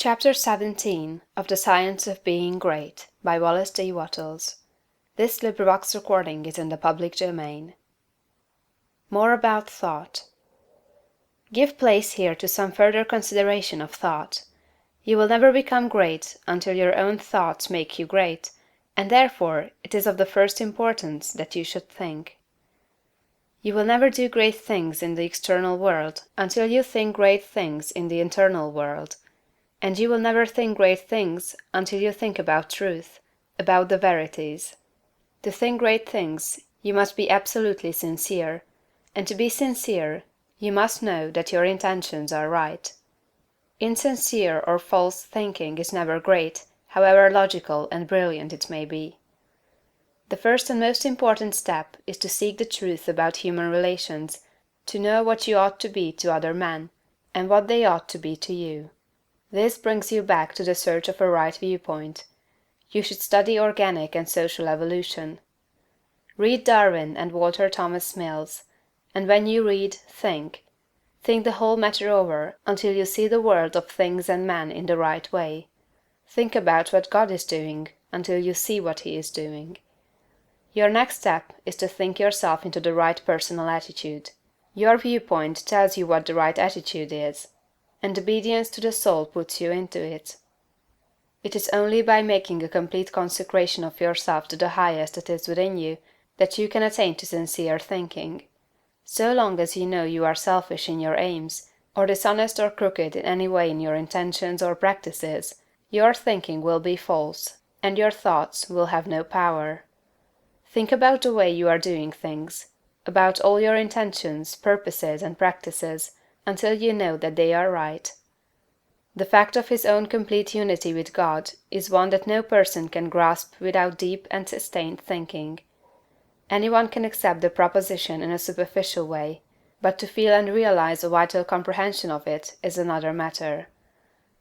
Chapter 17 of The Science of Being Great by Wallace D. Wattles. This recording is in the public domain. More about thought. Give place here to some further consideration of thought. You will never become great until your own thoughts make you great, and therefore it is of the first importance that you should think. You will never do great things in the external world until you think great things in the internal world. And you will never think great things until you think about truth, about the verities. To think great things, you must be absolutely sincere, and to be sincere, you must know that your intentions are right. Insincere or false thinking is never great, however logical and brilliant it may be. The first and most important step is to seek the truth about human relations, to know what you ought to be to other men, and what they ought to be to you. This brings you back to the search of a right viewpoint. You should study organic and social evolution. Read Darwin and Walter Thomas Mills, and when you read, think. Think the whole matter over until you see the world of things and men in the right way. Think about what God is doing until you see what He is doing. Your next step is to think yourself into the right personal attitude. Your viewpoint tells you what the right attitude is, and obedience to the soul puts you into it. It is only by making a complete consecration of yourself to the highest that is within you that you can attain to sincere thinking. So long as you know you are selfish in your aims, or dishonest or crooked in any way in your intentions or practices, your thinking will be false, and your thoughts will have no power. Think about the way you are doing things, about all your intentions, purposes, and practices, until you know that they are right. The fact of his own complete unity with God is one that no person can grasp without deep and sustained thinking. Anyone can accept the proposition in a superficial way, but to feel and realize a vital comprehension of it is another matter.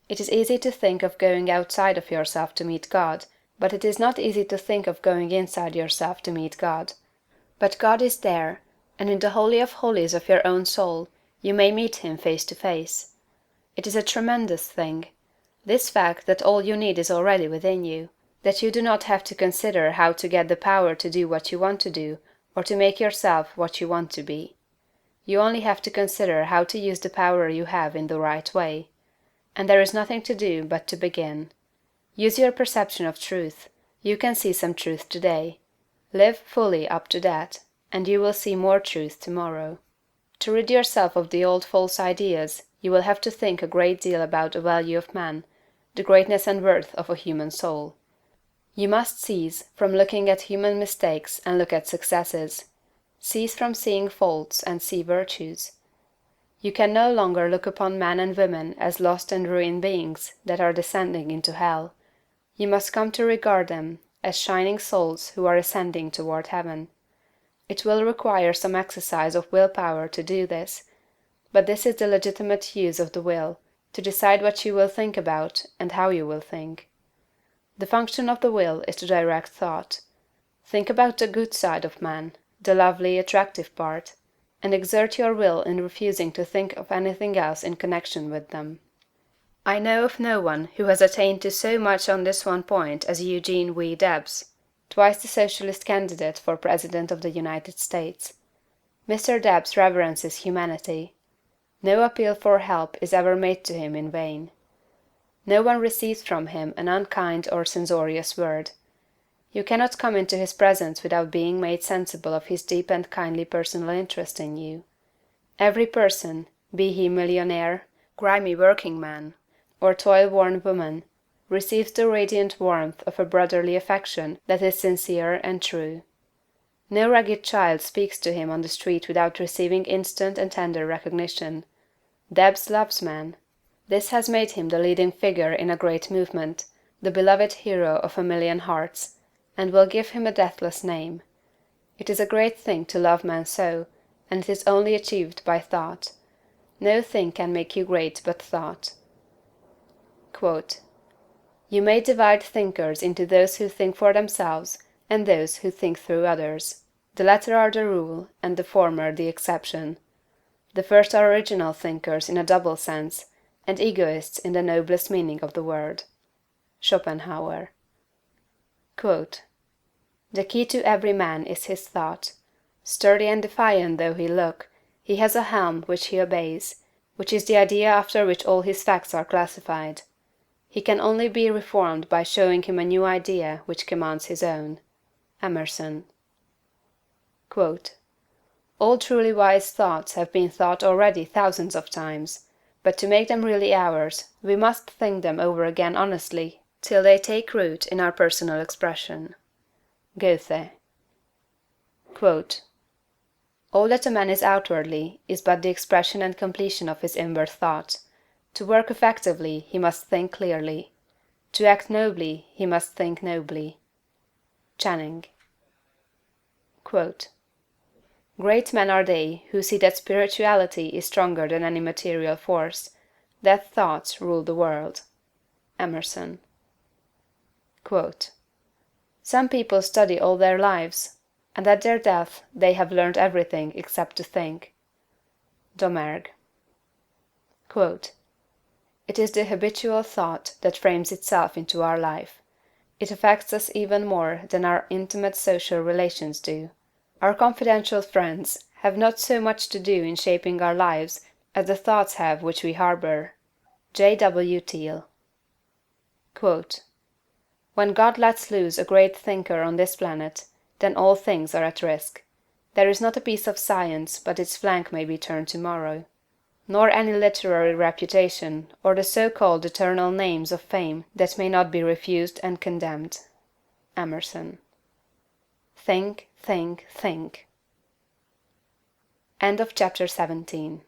It is easy to think of going outside of yourself to meet God, but it is not easy to think of going inside yourself to meet God. But God is there, and in the Holy of Holies of your own soul, you may meet Him face to face. It is a tremendous thing, this fact that all you need is already within you, that you do not have to consider how to get the power to do what you want to do, or to make yourself what you want to be. You only have to consider how to use the power you have in the right way. And there is nothing to do but to begin. Use your perception of truth. You can see some truth today. Live fully up to that, and you will see more truth tomorrow. To rid yourself of the old false ideas, you will have to think a great deal about the value of man, the greatness and worth of a human soul. You must cease from looking at human mistakes and look at successes. Cease from seeing faults and see virtues. You can no longer look upon men and women as lost and ruined beings that are descending into hell. You must come to regard them as shining souls who are ascending toward heaven. It will require some exercise of will-power to do this, but this is the legitimate use of the will, to decide what you will think about and how you will think. The function of the will is to direct thought. Think about the good side of man, the lovely, attractive part, and exert your will in refusing to think of anything else in connection with them. I know of no one who has attained to so much on this one point as Eugene V. Debs, twice the Socialist candidate for President of the United States. Mr. Debs reverences humanity. No appeal for help is ever made to him in vain. No one receives from him an unkind or censorious word. You cannot come into his presence without being made sensible of his deep and kindly personal interest in you. Every person, be he millionaire, grimy working man, or toil-worn woman, receives the radiant warmth of a brotherly affection that is sincere and true. No ragged child speaks to him on the street without receiving instant and tender recognition. Debs loves man. This has made him the leading figure in a great movement, the beloved hero of a million hearts, and will give him a deathless name. It is a great thing to love man so, and it is only achieved by thought. No thing can make you great but thought. Quote, "You may divide thinkers into those who think for themselves and those who think through others. The latter are the rule, and the former the exception. The first are original thinkers in a double sense, and egoists in the noblest meaning of the word. Schopenhauer. Quote, "The key to every man is his thought. Sturdy and defiant though he look, he has a helm which he obeys, which is the idea after which all his facts are classified. He can only be reformed by showing him a new idea which commands his own." Emerson. Quote, "All truly wise thoughts have been thought already thousands of times, but to make them really ours, we must think them over again honestly till they take root in our personal expression." Goethe. Quote, "All that a man is outwardly is but the expression and completion of his inward thought. To work effectively he must think clearly. To act nobly he must think nobly." Channing. Quote, "Great men are they who see that spirituality is stronger than any material force, that thoughts rule the world." Emerson. Quote, "Some people study all their lives, and at their death they have learned everything except to think." Domergue. Quote, "It is the habitual thought that frames itself into our life. It affects us even more than our intimate social relations do. Our confidential friends have not so much to do in shaping our lives as the thoughts have which we harbor." J. W. Thiel. Quote, "When God lets loose a great thinker on this planet, then all things are at risk. There is not a piece of science but its flank may be turned tomorrow. Nor any literary reputation, or the so-called eternal names of fame that may not be refused and condemned." Emerson. Think, think, think. End of chapter 17.